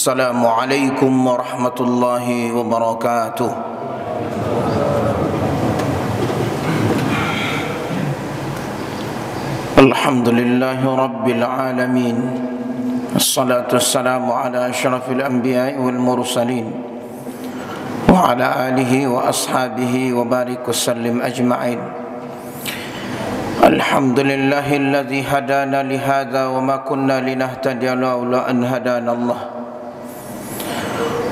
Assalamualaikum warahmatullahi wabarakatuh. Alhamdulillahi rabbil alamin. Assalatu wassalamu ala asyrafil anbiya'i wal mursalin wa ala alihi wa ashabihi wa barik wa sallim ajma'in. Alhamdulillahilladzi hadana lihada wa ma kunna linahtadiya laula an hadana Allah.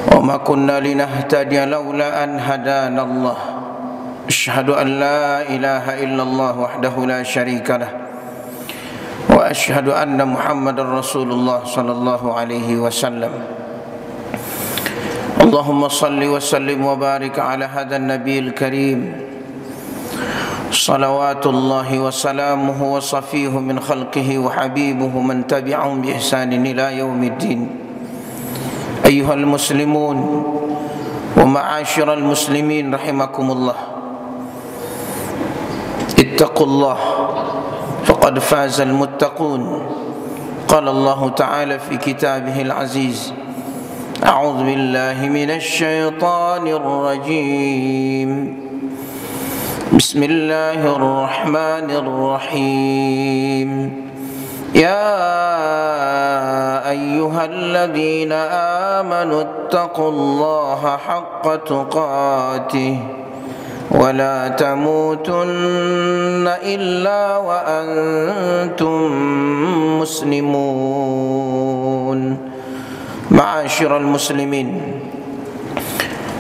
Wa ma kunna linahtadiya laula an hadana Allah. Asyhadu an la ilaha illallah wahdahu la syarika lah. Wa asyhadu anna Muhammadar Rasulullah sallallahu alaihi wasallam. Allahumma salli wa sallim wa barik ala hadan nabiyil karim. Salawatullahi wa salamuhu wa safihu min khalqihi wa habibuhu man tabi'ahum bi ihsanin ila yaumiddin. Ayyuhal muslimun wa ma'asyiral muslimin rahimakumullah. Ittaqullah faqad fazal muttaqun. Qala Allah Ta'ala fi kitabihil aziz. A'udzu billahi minasy syaithanir rajim. Bismillahirrahmanirrahim. Ya ayyuhalladzina amanu ittaqullaha haqqa tuqatih wa la tamutunna illa wa antum muslimun. Ma'asyiral muslimin,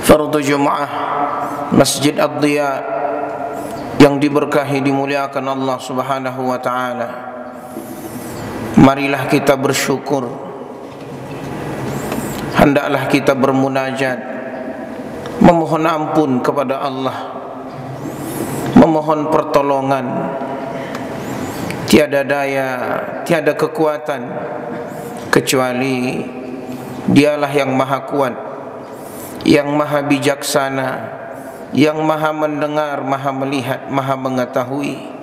fardu Jum'ah Masjid Ad-Diya yang diberkahi, dimuliakan Allah Subhanahu wa ta'ala. Marilah kita bersyukur, hendaklah kita bermunajat, memohon ampun kepada Allah, memohon pertolongan. Tiada daya, tiada kekuatan kecuali Dialah yang maha kuat, yang maha bijaksana, yang maha mendengar, maha melihat, maha mengetahui.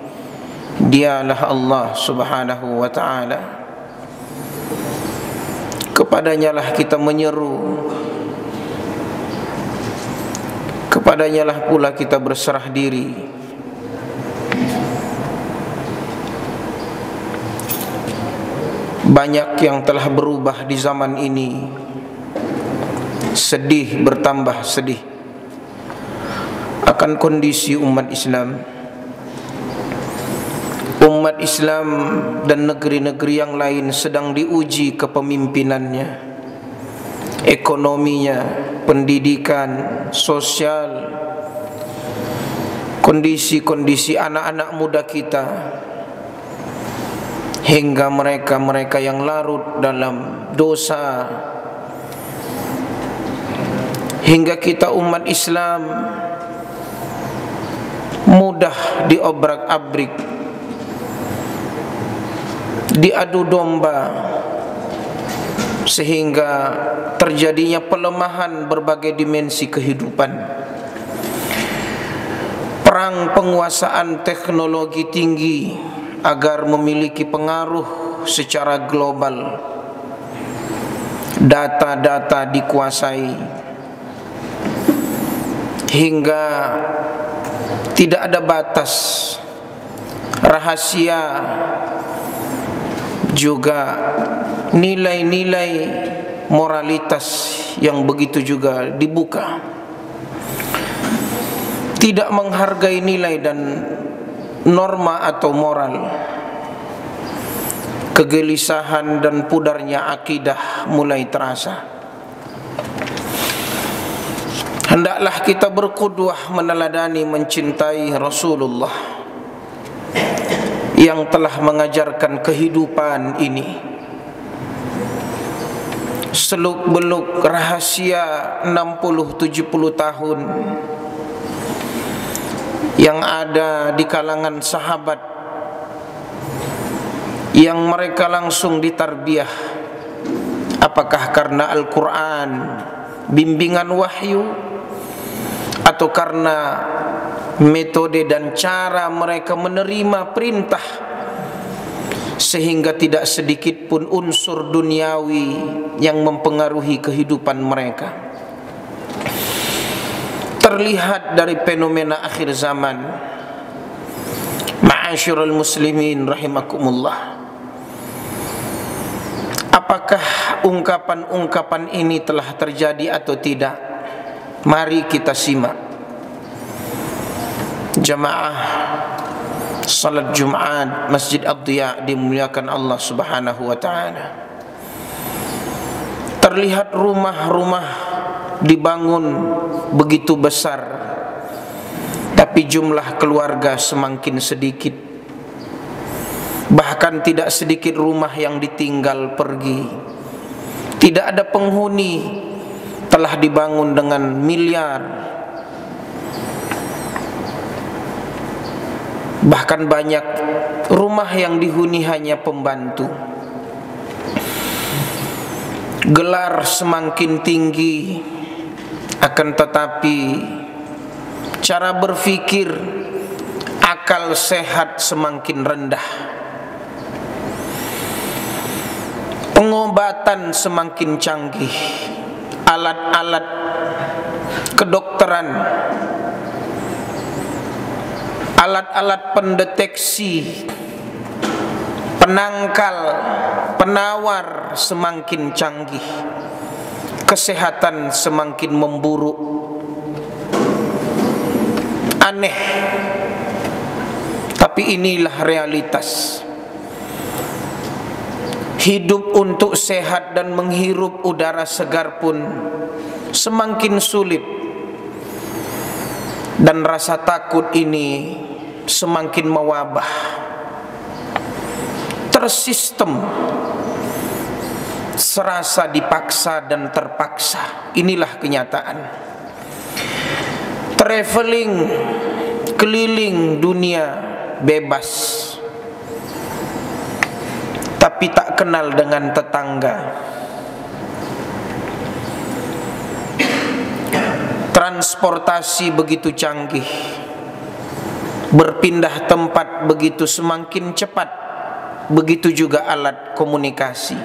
Dialah Allah Subhanahu wa ta'ala. Kepadanya lah kita menyeru, kepadanya lah pula kita berserah diri. Banyak yang telah berubah di zaman ini. Sedih bertambah sedih akan kondisi umat Islam. Umat Islam dan negeri-negeri yang lain sedang diuji kepemimpinannya, ekonominya, pendidikan, sosial, kondisi-kondisi anak-anak muda kita, hingga mereka-mereka yang larut dalam dosa, hingga kita umat Islam mudah diobrak-abrik, diadu domba, sehingga terjadinya pelemahan berbagai dimensi kehidupan. Perang penguasaan teknologi tinggi agar memiliki pengaruh secara global. Data-data dikuasai hingga tidak ada batas. Rahasia juga nilai-nilai moralitas yang begitu juga dibuka. Tidak menghargai nilai dan norma atau moral. Kegelisahan dan pudarnya akidah mulai terasa. Hendaklah kita berqudwah, meneladani, mencintai Rasulullah yang telah mengajarkan kehidupan ini. Seluk-beluk rahasia 60-70 tahun yang ada di kalangan sahabat, yang mereka langsung ditarbiyah. Apakah karena Al-Quran, bimbingan wahyu, atau karena metode dan cara mereka menerima perintah sehingga tidak sedikit pun unsur duniawi yang mempengaruhi kehidupan mereka. Terlihat dari fenomena akhir zaman. Ma'asyiral muslimin rahimakumullah, apakah ungkapan-ungkapan ini telah terjadi atau tidak? Mari kita simak. Jamaah salat Jumat Masjid Ad-Diya dimuliakan Allah Subhanahu wa taala. Terlihat rumah-rumah dibangun begitu besar, tapi jumlah keluarga semakin sedikit. Bahkan tidak sedikit rumah yang ditinggal pergi. Tidak ada penghuni, telah dibangun dengan miliar. Bahkan banyak rumah yang dihuni hanya pembantu. Gelar semakin tinggi, akan tetapi cara berpikir, akal sehat semakin rendah. Pengobatan semakin canggih, alat-alat kedokteran, alat-alat pendeteksi, penangkal, penawar semakin canggih, kesehatan semakin memburuk. Aneh, tapi inilah realitas. Hidup untuk sehat dan menghirup udara segar pun semakin sulit, dan rasa takut ini semakin mewabah, tersistem, serasa dipaksa dan terpaksa. Inilah kenyataan. Traveling, keliling dunia bebas, tapi tak kenal dengan tetangga. Transportasi begitu canggih, berpindah tempat begitu semakin cepat, begitu juga alat komunikasi.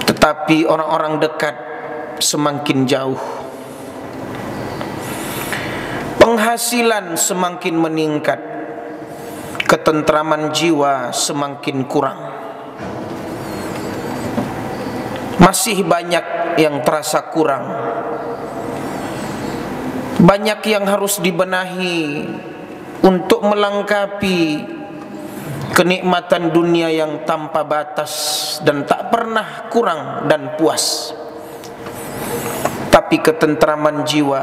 Tetapi orang-orang dekat semakin jauh. Penghasilan semakin meningkat, ketentraman jiwa semakin kurang. Masih banyak yang terasa kurang, banyak yang harus dibenahi untuk melengkapi kenikmatan dunia yang tanpa batas dan tak pernah kurang dan puas. Tapi ketentraman jiwa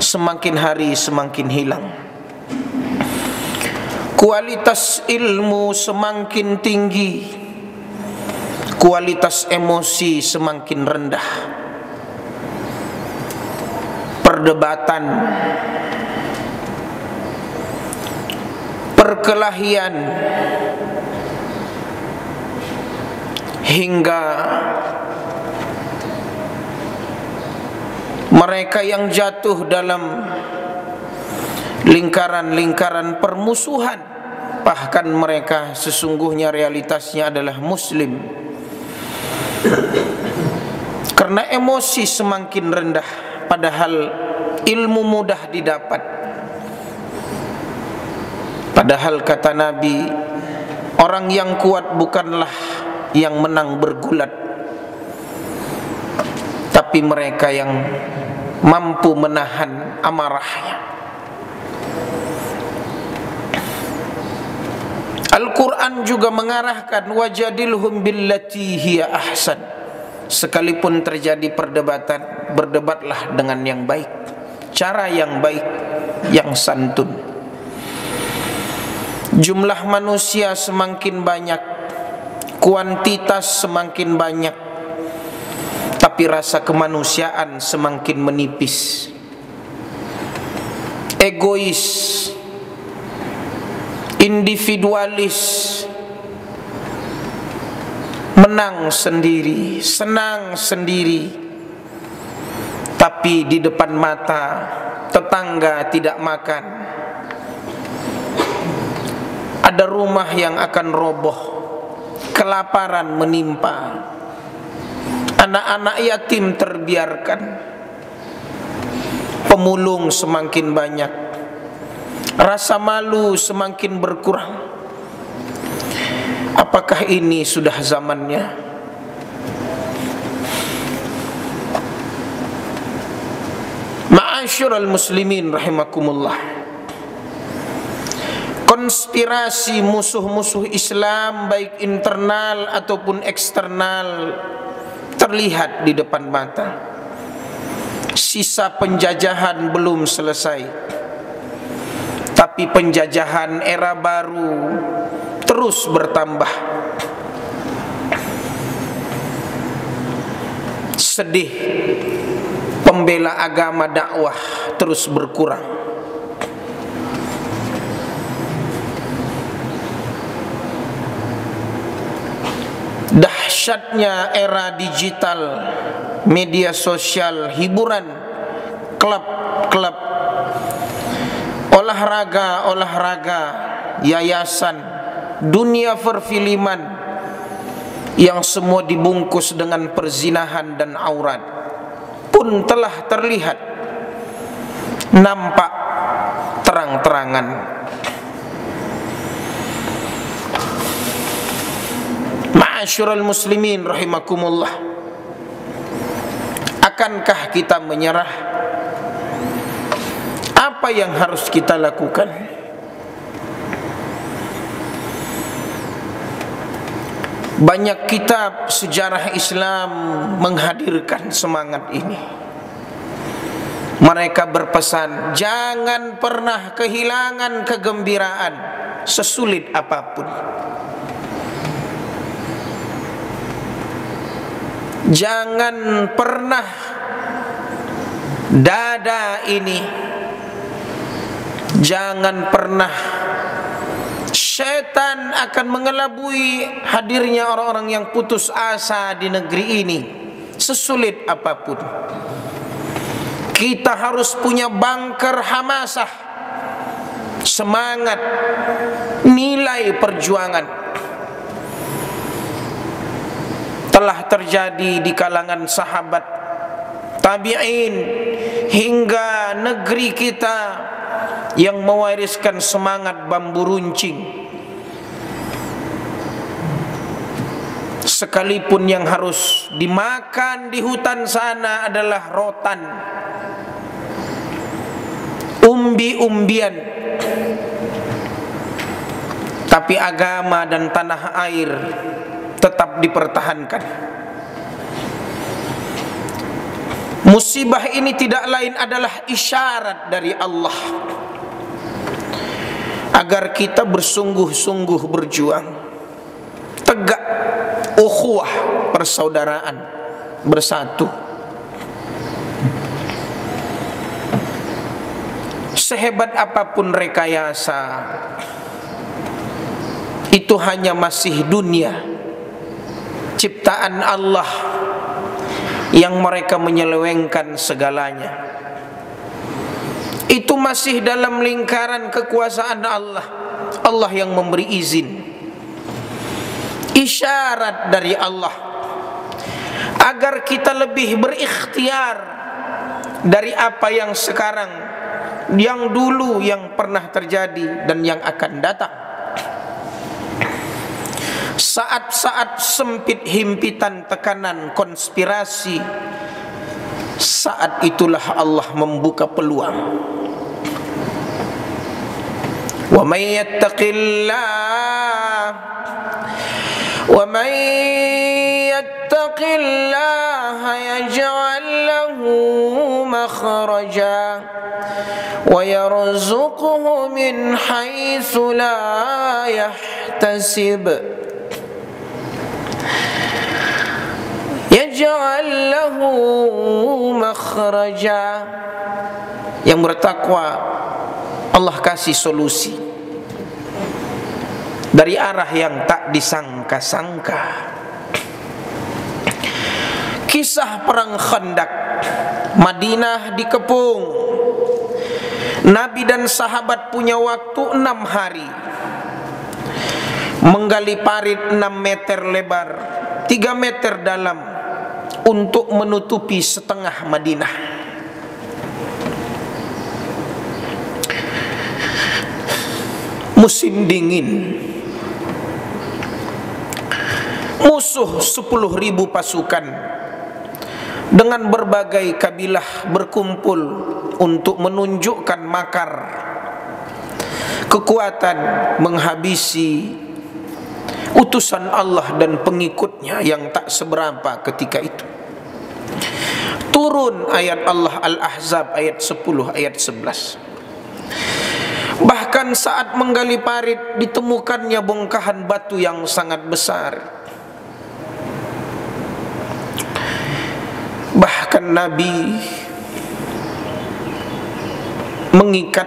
semakin hari semakin hilang. Kualitas ilmu semakin tinggi, kualitas emosi semakin rendah. Perdebatan, perkelahian, hingga mereka yang jatuh dalam lingkaran-lingkaran permusuhan, bahkan mereka sesungguhnya realitasnya adalah muslim. Karena emosi semakin rendah, padahal ilmu mudah didapat. Padahal kata Nabi, orang yang kuat bukanlah yang menang bergulat, tapi mereka yang mampu menahan amarahnya. Al-Quran juga mengarahkan wajadilhum billati hiya ahsan. Sekalipun terjadi perdebatan, berdebatlah dengan yang baik, cara yang baik, yang santun. Jumlah manusia semakin banyak, kuantitas semakin banyak, tapi rasa kemanusiaan semakin menipis. Egois, individualis, menang sendiri, senang sendiri, tapi di depan mata tetangga tidak makan, Ada rumah yang akan roboh, kelaparan menimpa, anak-anak yatim terbiarkan, pemulung semakin banyak, rasa malu semakin berkurang. Apakah ini sudah zamannya? Ma'asyiral muslimin rahimakumullah. Konspirasi musuh-musuh Islam baik internal ataupun eksternal terlihat di depan mata. Sisa penjajahan belum selesai, tapi penjajahan era baru terus bertambah. Sedih, pembela agama dakwah terus berkurang. Dahsyatnya era digital, media sosial, hiburan, klub-klub, olahraga, yayasan, dunia perfilman yang semua dibungkus dengan perzinahan dan aurat pun telah terlihat, nampak terang-terangan. Ma'asyiral muslimin rahimakumullah. Akankah kita menyerah? Apa yang harus kita lakukan? Banyak kitab sejarah Islam menghadirkan semangat ini. Mereka berpesan, jangan pernah kehilangan kegembiraan sesulit apapun. Jangan pernah dada ini, jangan pernah setan akan mengelabui hadirnya orang-orang yang putus asa di negeri ini sesulit apapun. Kita harus punya bunker hamasah, semangat, nilai perjuangan. Telah terjadi di kalangan sahabat, tabi'in, hingga negeri kita yang mewariskan semangat bambu runcing. Sekalipun yang harus dimakan di hutan sana adalah rotan, umbi-umbian, tapi agama dan tanah air tetap dipertahankan. Musibah ini tidak lain adalah isyarat dari Allah agar kita bersungguh-sungguh berjuang, tegak ukhuwah, persaudaraan, bersatu. Sehebat apapun rekayasa, itu hanya masih dunia ciptaan Allah yang mereka menyelewengkan segalanya. Itu masih dalam lingkaran kekuasaan Allah. Allah yang memberi izin, isyarat dari Allah agar kita lebih berikhtiar dari apa yang sekarang, yang dulu, yang pernah terjadi dan yang akan datang. Saat-saat sempit, himpitan, tekanan, konspirasi, saat itulah Allah membuka peluang. Wa may yattaqillaha yaj'al lahu makhraja wa yarzuqhu min haitsu la yahtasib. Yaj'al lahu makhraja. Yang bertakwa, Allah kasih solusi dari arah yang tak disangka-sangka. Kisah perang Khandaq, Madinah dikepung. Nabi dan sahabat punya waktu 6 hari. menggali parit 6 meter lebar, 3 meter dalam untuk menutupi setengah Madinah. Musim dingin, musuh 10.000 pasukan dengan berbagai kabilah berkumpul untuk menunjukkan makar kekuatan menghabisi utusan Allah dan pengikutnya yang tak seberapa ketika itu. Turun ayat Allah Al-Ahzab ayat 10 ayat 11. Bahkan saat menggali parit ditemukannya bongkahan batu yang sangat besar. Bahkan Nabi mengikat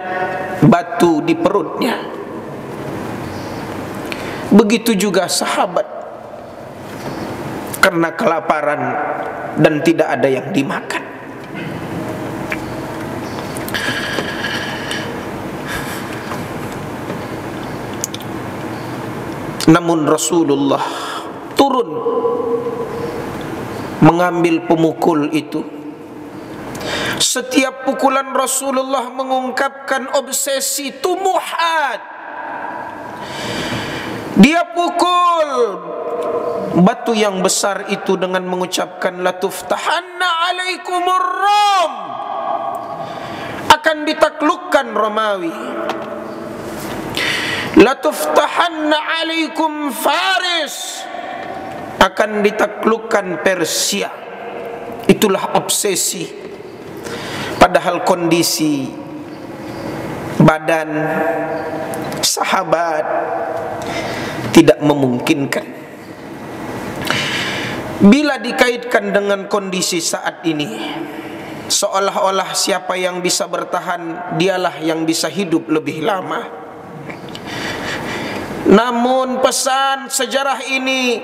batu di perutnya. Begitu juga sahabat, karena kelaparan dan tidak ada yang dimakan. Namun Rasulullah turun mengambil pemukul itu. Setiap pukulan Rasulullah mengungkapkan obsesi tumuhat. Dia pukul batu yang besar itu dengan mengucapkan la tuftahanna alaikumur Rom, akan ditaklukkan Romawi. La tuftahanna alaikum Faris, akan ditaklukkan Persia. Itulah obsesi. Padahal kondisi badan sahabat tidak memungkinkan. Bila dikaitkan dengan kondisi saat ini, seolah-olah siapa yang bisa bertahan dialah yang bisa hidup lebih lama. Namun pesan sejarah ini,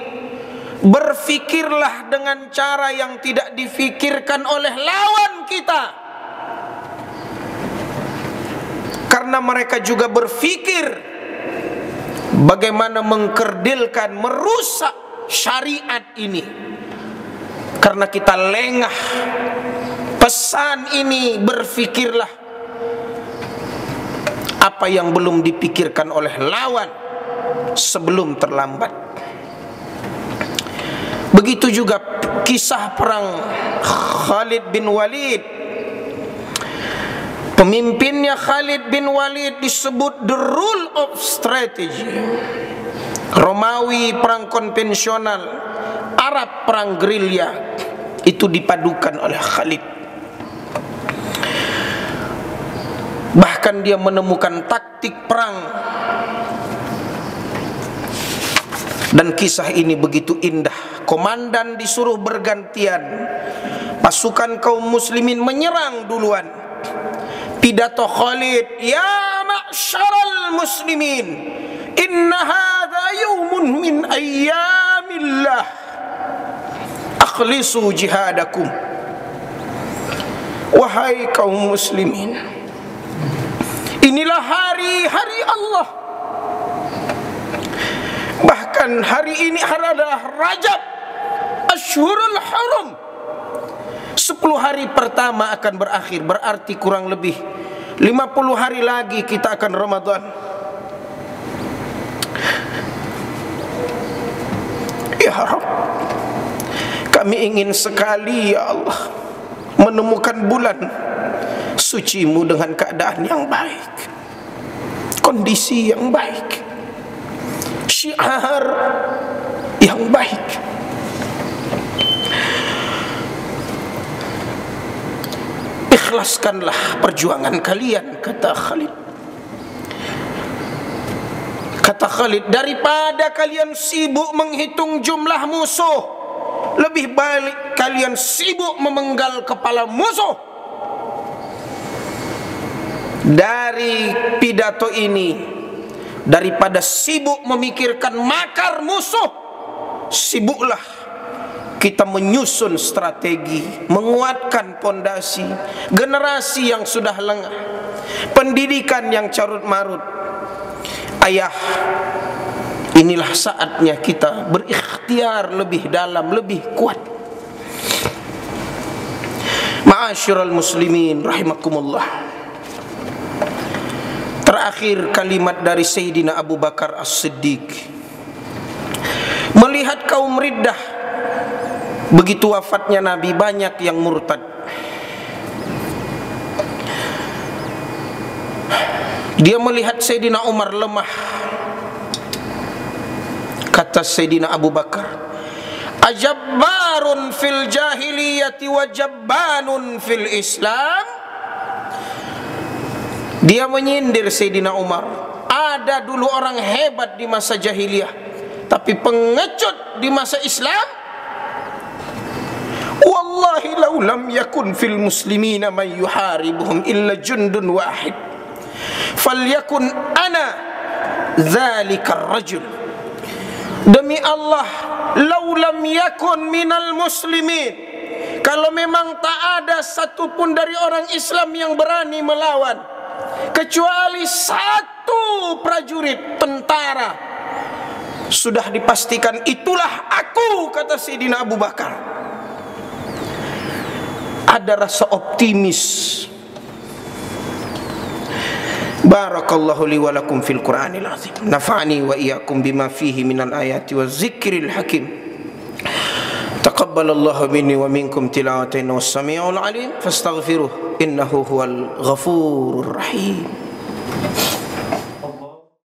berfikirlah dengan cara yang tidak difikirkan oleh lawan kita. Karena mereka juga berfikir bagaimana mengkerdilkan, merusak syariat ini. Karena kita lengah. Pesan ini, berfikirlah apa yang belum dipikirkan oleh lawan sebelum terlambat. Begitu juga kisah perang Khalid bin Walid. Pemimpinnya Khalid bin Walid disebut the rule of strategy. Romawi perang konvensional, Arab perang gerilya, itu dipadukan oleh Khalid. Bahkan dia menemukan taktik perang. Dan kisah ini begitu indah. Komandan disuruh bergantian. Pasukan kaum muslimin menyerang duluan. Pidato Khalid, ya ma'syaral muslimin, inna hadha yawmun min ayyamillah, akhlisu jihadakum. Wahai kaum muslimin, inilah hari-hari Allah. Bahkan hari ini adalah Rajab, Ashhurul Hurum. 10 hari pertama akan berakhir, berarti kurang lebih 50 hari lagi kita akan Ramadan. Ya Rabb, kami ingin sekali ya Allah menemukan bulan suci-Mu dengan keadaan yang baik, kondisi yang baik, syiar yang baik. Ikhlaskanlah perjuangan kalian, kata Khalid. Kata Khalid, daripada kalian sibuk menghitung jumlah musuh, lebih baik kalian sibuk memenggal kepala musuh. Dari pidato ini, daripada sibuk memikirkan makar musuh, sibuklah kita menyusun strategi, menguatkan pondasi generasi yang sudah lengah, pendidikan yang carut marut. Ayah inilah saatnya kita berikhtiar lebih dalam, lebih kuat. Ma'asyiral muslimin rahimakumullah. Terakhir kalimat dari Sayyidina Abu Bakar As-Siddiq. Melihat kaum riddah, begitu wafatnya Nabi banyak yang murtad. Dia melihat Sayyidina Umar lemah. Kata Sayyidina Abu Bakar, ajabbarun fil jahiliyati wa jabbanun fil Islam. Dia menyindir Sayyidina Umar, ada dulu orang hebat di masa jahiliyah, tapi pengecut di masa Islam. Wallahi law lam yakun fil muslimina man yuharibuhum illa jundun wahid, falyakun ana dzalikar rajul. Demi Allah, law lam yakun minal muslimin, kalau memang tak ada satupun dari orang Islam yang berani melawan, kecuali satu prajurit tentara, sudah dipastikan itulah aku, kata Sayyidina Abu Bakar. Ada rasa optimis. Barakallahu li wa lakum fil Qur'anil azim. Nafa'ani wa iyyakum bima fihi minal ayati waz zikril hakim. Taqabbalallahu minni wa minkum tilawatan was samiul alim. Fastaghfiruh innahu huwal ghafurur rahim.